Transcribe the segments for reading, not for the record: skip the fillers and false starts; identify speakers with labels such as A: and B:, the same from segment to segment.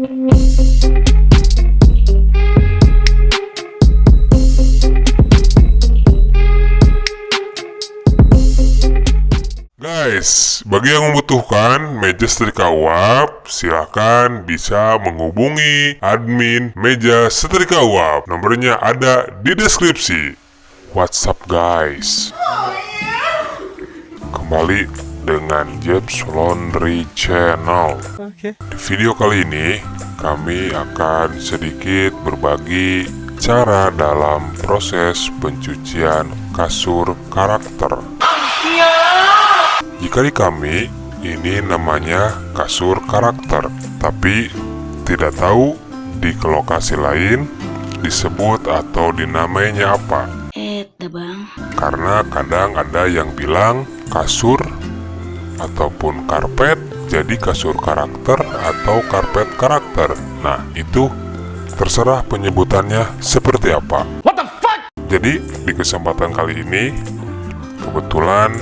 A: Guys, bagi yang membutuhkan meja setrika uap, silahkan bisa menghubungi admin meja setrika uap. Nomornya ada di deskripsi. What's up guys? Kembali dengan Jeps Laundry Channel. Di video kali ini, kami akan sedikit berbagi cara dalam proses pencucian kasur karakter. Jika di kami, ini namanya kasur karakter, tapi tidak tahu di lokasi lain disebut atau dinamainya apa.
B: Bang.
A: Karena kadang ada yang bilang kasur ataupun karpet jadi kasur karakter atau karpet karakter. Nah, itu terserah penyebutannya seperti apa.
C: What the fuck?
A: Jadi, di kesempatan kali ini kebetulan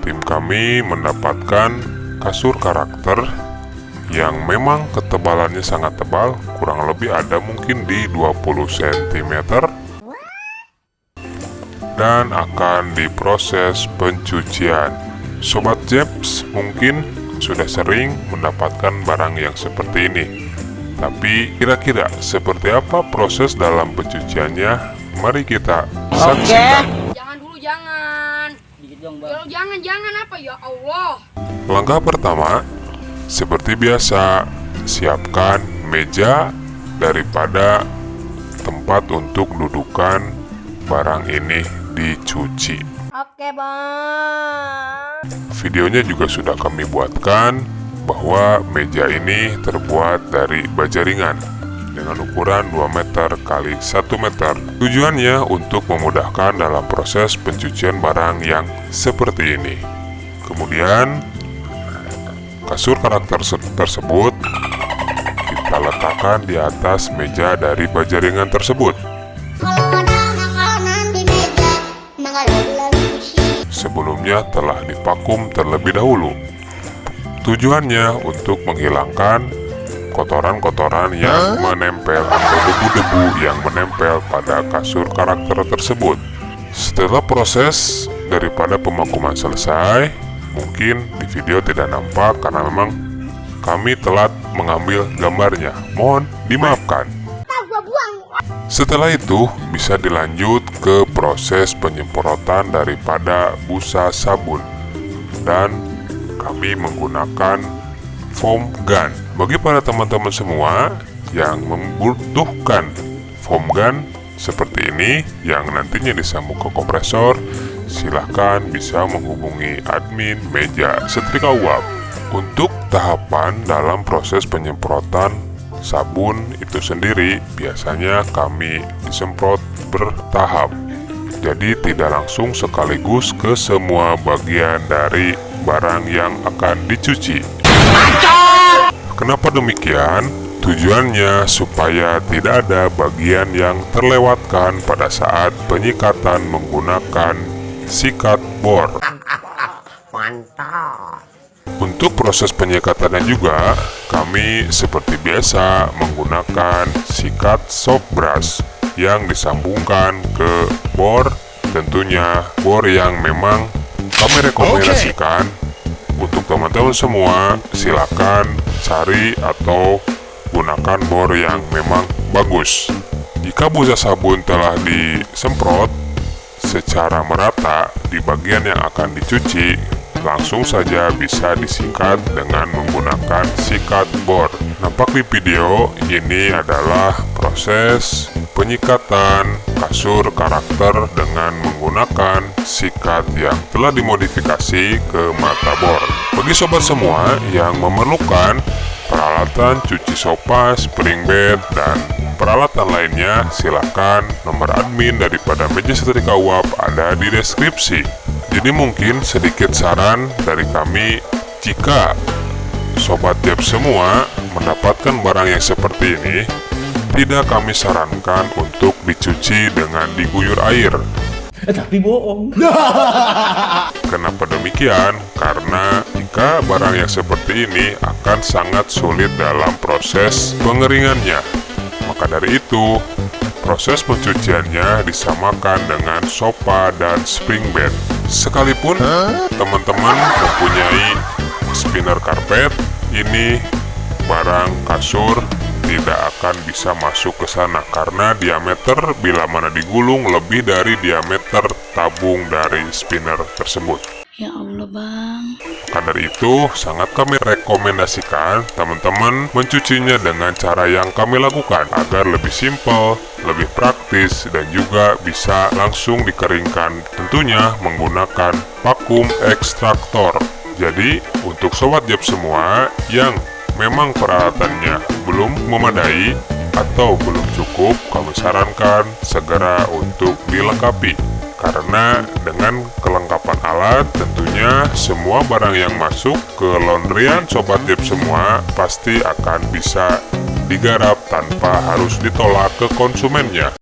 A: tim kami mendapatkan kasur karakter yang memang ketebalannya sangat tebal, kurang lebih ada mungkin di 20 cm, dan akan diproses pencucian. Sobat Jeps mungkin sudah sering mendapatkan barang yang seperti ini. Tapi kira-kira seperti apa proses dalam pencuciannya? Mari kita saksikan.
B: Jangan dulu, jangan. Jangan apa ya Allah.
A: Langkah pertama, seperti biasa, siapkan meja daripada tempat untuk dudukan barang ini dicuci.
B: Oke, Bang.
A: Videonya juga sudah kami buatkan bahwa meja ini terbuat dari baja ringan dengan ukuran 2 meter kali 1 meter. Tujuannya untuk memudahkan dalam proses pencucian barang yang seperti ini. Kemudian kasur karakter tersebut kita letakkan di atas meja dari baja ringan tersebut. Sebelumnya telah divakum terlebih dahulu. Tujuannya untuk menghilangkan kotoran-kotoran yang menempel atau debu-debu yang menempel pada kasur karakter tersebut. Setelah proses daripada pemakuman selesai, mungkin di video tidak nampak karena memang kami telat mengambil gambarnya. Mohon dimaafkan. Setelah itu bisa dilanjut ke proses penyemprotan daripada busa sabun, dan kami menggunakan foam gun. Bagi para teman-teman semua yang membutuhkan foam gun seperti ini yang nantinya disambung ke kompresor, silahkan bisa menghubungi admin meja setrika uap. Untuk tahapan dalam proses penyemprotan sabun itu sendiri biasanya kami disemprot bertahap, jadi tidak langsung sekaligus ke semua bagian dari barang yang akan dicuci. Kenapa demikian? Tujuannya supaya tidak ada bagian yang terlewatkan pada saat penyikatan menggunakan sikat bor.
C: Mantap.
A: Untuk proses penyikatannya juga, kami seperti biasa menggunakan sikat soft brush yang disambungkan ke bor. Tentunya bor yang memang kami rekomendasikan. Untuk teman-teman semua, silakan cari atau gunakan bor yang memang bagus. Jika busa sabun telah disemprot secara merata di bagian yang akan dicuci, langsung saja bisa disikat dengan menggunakan sikat bor. Nampak di video ini adalah proses penyikatan kasur karakter dengan menggunakan sikat yang telah dimodifikasi ke mata bor. Bagi sobat semua yang memerlukan peralatan cuci sofa, spring bed, dan peralatan lainnya, silakan nomor admin daripada meja setrika uap ada di deskripsi. Jadi mungkin sedikit saran dari kami, jika sobat Jeps semua mendapatkan barang yang seperti ini, tidak kami sarankan untuk dicuci dengan diguyur air.
C: Tapi bohong.
A: Kenapa demikian? Karena jika barang yang seperti ini akan sangat sulit dalam proses pengeringannya. Maka dari itu, proses pencuciannya disamakan dengan sofa dan spring bed. Sekalipun teman-teman mempunyai spinner karpet, ini barang kasur tidak akan bisa masuk ke sana karena diameter bila mana digulung lebih dari diameter tabung dari spinner tersebut.
B: Ya Allah bang.
A: Maka dari itu, sangat kami rekomendasikan teman-teman mencucinya dengan cara yang kami lakukan agar lebih simpel, lebih praktis, dan juga bisa langsung dikeringkan, tentunya menggunakan vakum ekstraktor. Jadi, untuk sobat Jeb semua yang memang peralatannya belum memadai atau belum cukup, kami sarankan segera untuk dilengkapi. Karena dengan kelengkapan alat, tentunya semua barang yang masuk ke laundryan sobat Jeb semua pasti akan bisa digarap tanpa harus ditolak ke konsumennya.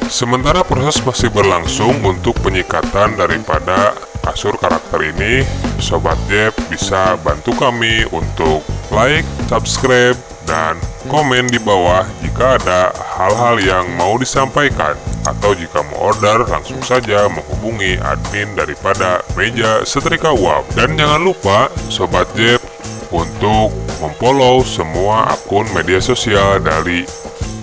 A: Sementara proses masih berlangsung untuk penyikatan daripada kasur karakter ini, sobat Jeb bisa bantu kami untuk like, subscribe, dan komen di bawah jika ada hal-hal yang mau disampaikan. Atau jika mau order, langsung saja menghubungi admin daripada Meja Setrika Uap. Dan jangan lupa sobat Jeb untuk memfollow semua akun media sosial dari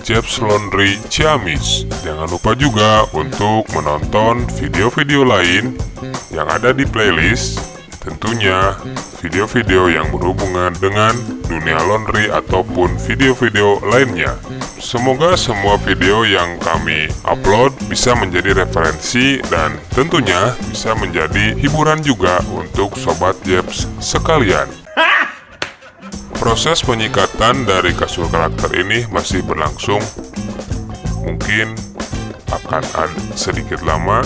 A: Jeb's Laundry Ciamis. Jangan lupa juga untuk menonton video-video lain yang ada di playlist, tentunya video-video yang berhubungan dengan dunia laundry ataupun video-video lainnya. Semoga semua video yang kami upload bisa menjadi referensi dan tentunya bisa menjadi hiburan juga untuk sobat Jebs sekalian. Proses penyikatan dari kasur karakter ini masih berlangsung. Mungkin akan ada sedikit lama.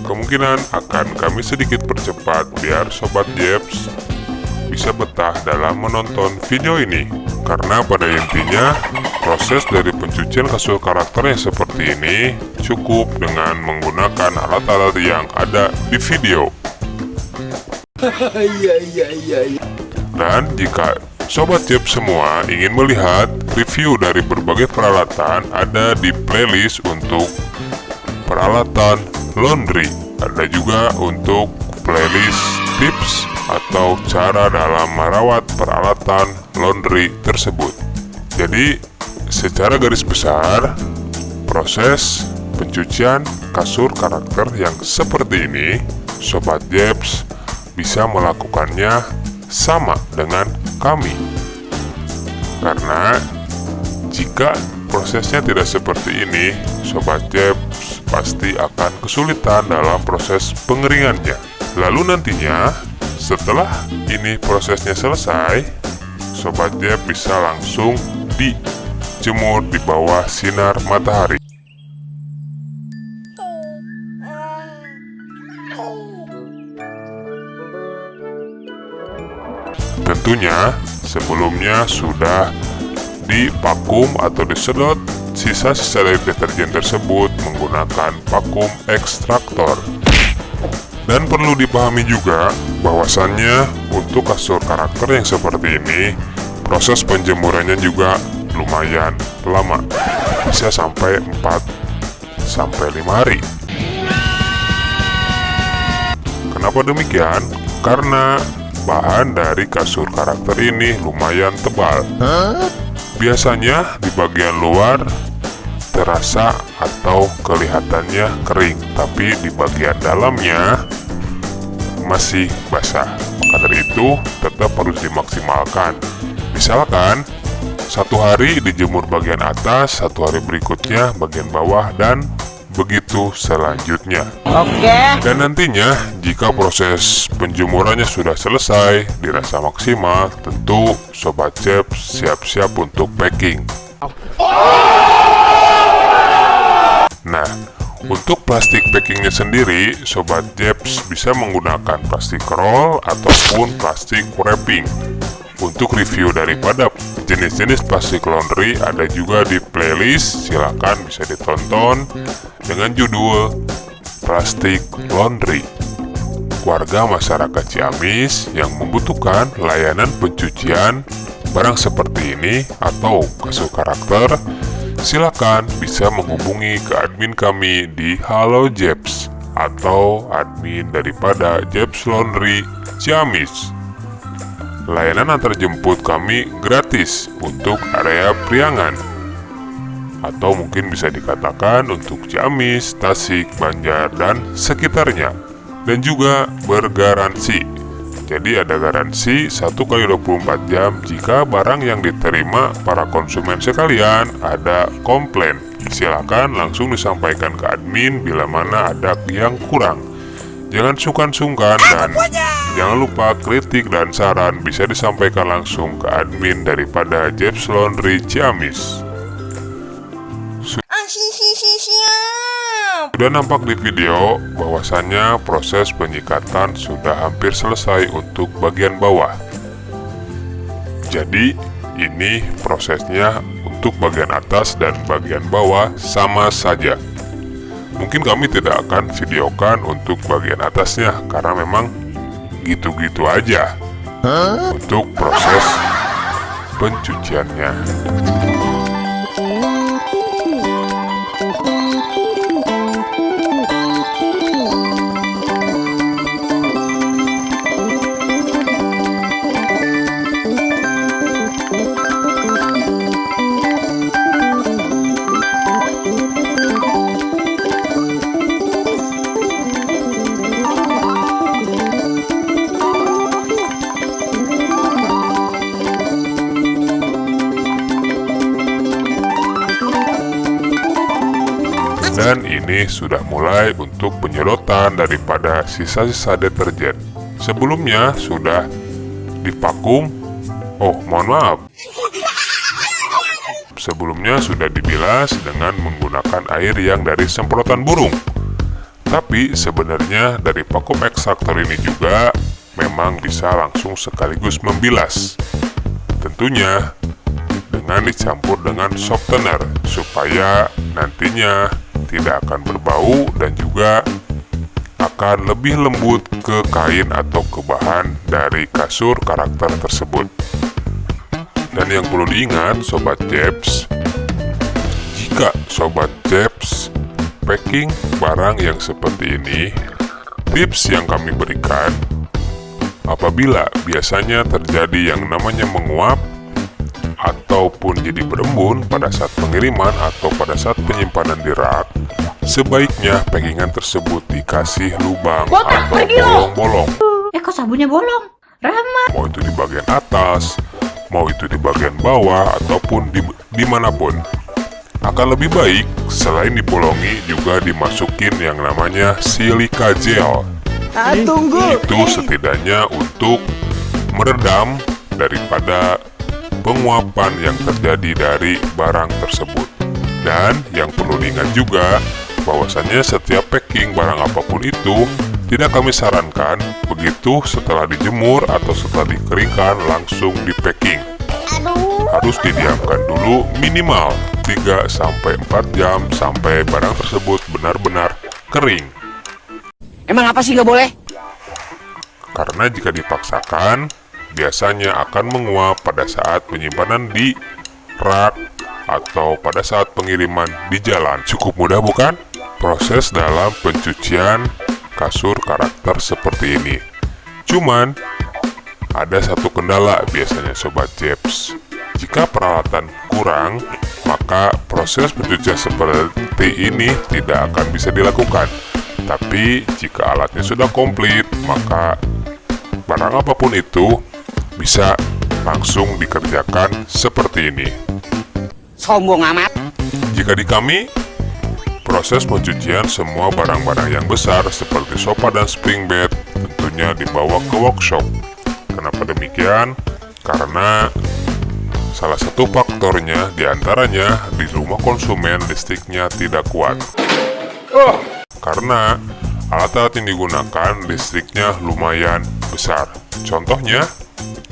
A: Kemungkinan akan kami sedikit percepat biar sobat Jebs bisa betah dalam menonton video ini. Karena pada intinya, proses dari pencucian kasur karakter yang seperti ini cukup dengan menggunakan alat-alat yang ada di video. Dan jika sobat Jeb semua ingin melihat review dari berbagai peralatan, ada di playlist untuk peralatan laundry. Ada juga untuk playlist tips atau cara dalam merawat peralatan laundry tersebut. Jadi, secara garis besar, proses pencucian kasur karakter yang seperti ini, sobat Jebs bisa melakukannya sama dengan kami. Karena jika prosesnya tidak seperti ini, sobat Jebs pasti akan kesulitan dalam proses pengeringannya. Lalu nantinya, setelah ini prosesnya selesai, sobat Jeb bisa langsung dijemur di bawah sinar matahari. Tentunya sebelumnya sudah divakum atau disedot sisa-sisa dari deterjen tersebut menggunakan vakum ekstraktor. Dan perlu dipahami juga bahwasannya untuk kasur karakter yang seperti ini, proses penjemurannya juga lumayan lama, bisa sampai 4-5 hari. Kenapa demikian? Karena bahan dari kasur karakter ini lumayan tebal. Biasanya di bagian luar terasa atau kelihatannya kering, tapi di bagian dalamnya masih basah. Maka dari itu tetap harus dimaksimalkan. Misalkan 1 hari dijemur bagian atas, 1 hari berikutnya bagian bawah, dan begitu selanjutnya.
B: Oke.
A: Dan nantinya jika proses penjemurannya sudah selesai, dirasa maksimal, tentu sobat Jeb siap-siap untuk packing. Nah, untuk plastik packingnya sendiri, sobat Jebs bisa menggunakan plastik roll ataupun plastik wrapping. Untuk review daripada jenis-jenis plastik laundry ada juga di playlist, silahkan bisa ditonton dengan judul plastik laundry. warga masyarakat Ciamis yang membutuhkan layanan pencucian barang seperti ini atau kasur karakter, silakan bisa menghubungi ke admin kami di Halo Jeps atau admin daripada Jeps Laundry Ciamis. Layanan antar jemput kami gratis untuk area Priangan, atau mungkin bisa dikatakan untuk Ciamis, Tasik, Banjar, dan sekitarnya. Dan juga bergaransi. Jadi ada garansi 1x24 jam jika barang yang diterima para konsumen sekalian ada komplain. Silakan langsung disampaikan ke admin bila mana ada yang kurang. Jangan sungkan-sungkan dan jangan lupa kritik dan saran bisa disampaikan langsung ke admin daripada Jeps Laundry Ciamis. Sudah nampak di video bahwasannya proses penyikatan sudah hampir selesai untuk bagian bawah. Jadi ini prosesnya untuk bagian atas dan bagian bawah sama saja. Mungkin kami tidak akan videokan untuk bagian atasnya karena memang gitu-gitu aja untuk proses pencuciannya. Dan ini sudah mulai untuk penyedotan daripada sisa-sisa deterjen. Sebelumnya sudah divakum. Sebelumnya sudah dibilas dengan menggunakan air yang dari semprotan burung. Tapi sebenarnya dari vakum ekstraktor ini juga memang bisa langsung sekaligus membilas. Tentunya dengan dicampur dengan softener supaya nantinya tidak akan berbau dan juga akan lebih lembut ke kain atau ke bahan dari kasur karakter tersebut. Dan yang perlu diingat Sobat Jeps, jika Sobat Jeps packing barang yang seperti ini, tips yang kami berikan apabila biasanya terjadi yang namanya menguap ataupun jadi berembun pada saat pengiriman atau pada saat penyimpanan di rak, sebaiknya packingan tersebut dikasih lubang atau bolong-bolong.
C: Kok sabunnya bolong? Rama.
A: Mau itu di bagian atas, mau itu di bagian bawah, ataupun dimanapun. Akan lebih baik selain dibolongi juga dimasukin yang namanya silika gel.
D: Tunggu.
A: Itu setidaknya untuk meredam daripada penguapan yang terjadi dari barang tersebut. Dan yang perlu diingat juga bahwasannya setiap packing barang apapun itu tidak kami sarankan begitu setelah dijemur atau setelah dikeringkan langsung di packing. Harus didiamkan dulu minimal 3-4 jam sampai barang tersebut benar-benar kering.
D: Emang apa sih nggak boleh?
A: Karena jika dipaksakan biasanya akan menguap pada saat penyimpanan di rak atau pada saat pengiriman di jalan. Cukup mudah bukan? Proses dalam pencucian kasur karakter seperti ini. Cuman ada satu kendala biasanya Sobat Jeps. Jika peralatan kurang, maka proses pencucian seperti ini tidak akan bisa dilakukan. Tapi jika alatnya sudah komplit, maka barang apapun itu bisa langsung dikerjakan seperti ini.
D: Sombong amat.
A: Jika di kami, proses pencucian semua barang-barang yang besar seperti sofa dan spring bed tentunya dibawa ke workshop. Kenapa demikian? Karena salah satu faktornya diantaranya di rumah konsumen listriknya tidak kuat. Karena alat-alat yang digunakan listriknya lumayan besar. Contohnya,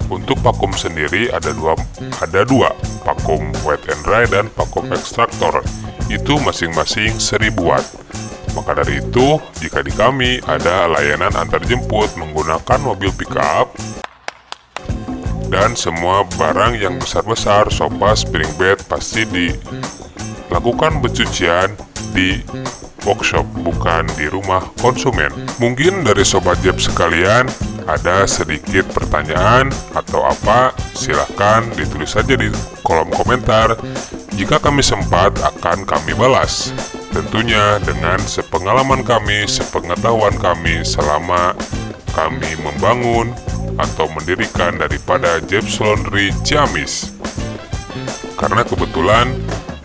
A: untuk vakum sendiri ada dua, vakum wet and dry dan vakum ekstraktor. Itu masing-masing 1000 watt. Maka dari itu, jika di kami ada layanan antar jemput menggunakan mobil pickup dan semua barang yang besar-besar, sofa, spring bed pasti dilakukan pencucian di workshop, bukan di rumah konsumen. Mungkin dari Sobat Jeb sekalian ada sedikit pertanyaan atau apa, silahkan ditulis saja di kolom komentar. Jika kami sempat akan kami balas. Tentunya dengan sepengalaman kami, sepengetahuan kami selama kami membangun atau mendirikan daripada Jeb's Laundry Ciamis. Karena kebetulan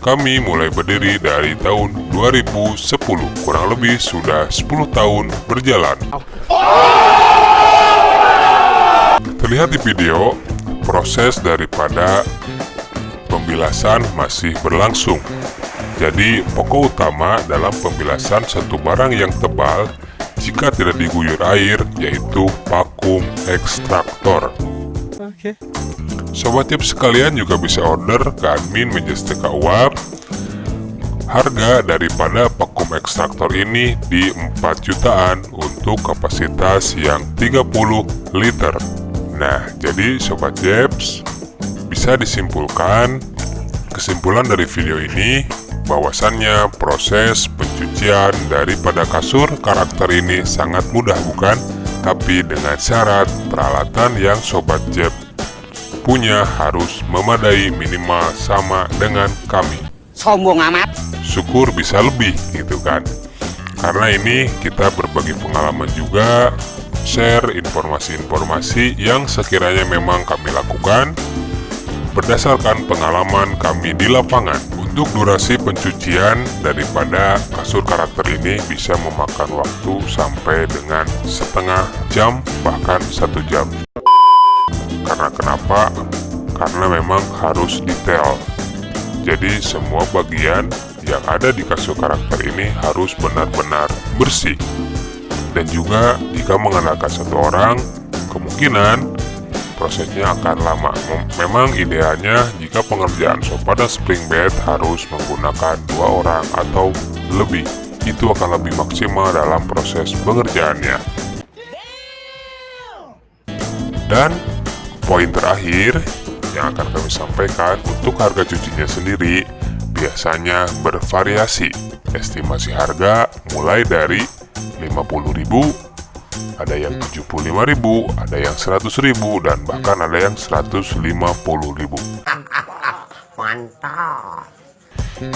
A: kami mulai berdiri dari tahun 2010, kurang lebih sudah 10 tahun berjalan. Terlihat di video, proses daripada pembilasan masih berlangsung. Jadi, pokok utama dalam pembilasan satu barang yang tebal jika tidak diguyur air, yaitu vakum ekstraktor. Sobat Jeb sekalian juga bisa order ke admin Majestic Uap. Harga daripada vakum ekstraktor ini di 4 jutaan untuk kapasitas yang 30 liter. Nah, jadi Sobat Jebs, bisa disimpulkan kesimpulan dari video ini bahwasannya proses pencucian daripada kasur karakter ini sangat mudah, bukan? Tapi dengan syarat peralatan yang Sobat Jeb punya harus memadai, minimal sama dengan kami.
D: Sombong amat.
A: Syukur bisa lebih gitu kan. Karena ini kita berbagi pengalaman juga, share informasi-informasi yang sekiranya memang kami lakukan berdasarkan pengalaman kami di lapangan. Untuk durasi pencucian daripada kasur karakter ini bisa memakan waktu sampai dengan setengah jam, bahkan 1 jam. Karena kenapa? Karena memang harus detail. Jadi semua bagian yang ada di kasur karakter ini harus benar-benar bersih. Dan juga jika mengandalkan satu orang, kemungkinan prosesnya akan lama. Memang idealnya jika pengerjaan sofa dan spring bed harus menggunakan 2 orang atau lebih. Itu akan lebih maksimal dalam proses pengerjaannya. Dan poin terakhir yang akan kami sampaikan, untuk harga cucinya sendiri biasanya bervariasi. Estimasi harga mulai dari 50.000, ada yang 75.000, ada yang 100.000, dan bahkan ada yang 150.000.
D: Mantap.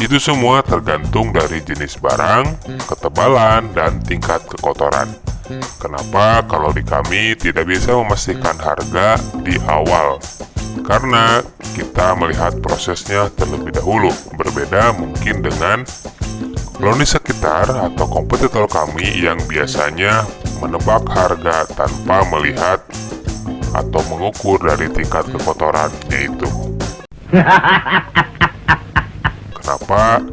A: Itu semua tergantung dari jenis barang, ketebalan, dan tingkat kekotoran. Kenapa kalau di kami tidak bisa memastikan harga di awal? Karena kita melihat prosesnya terlebih dahulu. Berbeda mungkin dengan laundry sekitar atau kompetitor kami yang biasanya menebak harga tanpa melihat atau mengukur dari tingkat kekotorannya itu. Kenapa?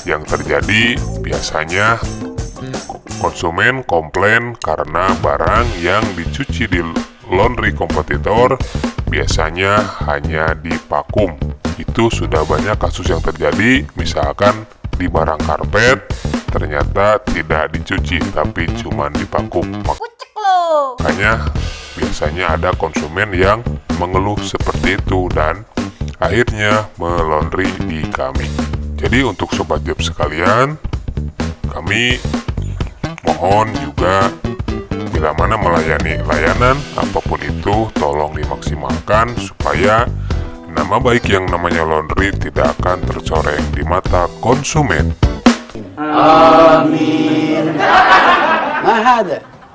A: Yang terjadi biasanya konsumen komplain karena barang yang dicuci di laundry kompetitor biasanya hanya divakum. Itu sudah banyak kasus yang terjadi, misalkan di barang karpet ternyata tidak dicuci tapi cuma divakum. Makanya biasanya ada konsumen yang mengeluh seperti itu dan akhirnya melondri di kami. Jadi untuk Sobat Jeb sekalian, kami mohon juga bila mana melayani layanan apapun itu tolong dimaksimalkan supaya nama baik yang namanya laundry tidak akan tercoreng di mata konsumen.
D: Amin. Mahada.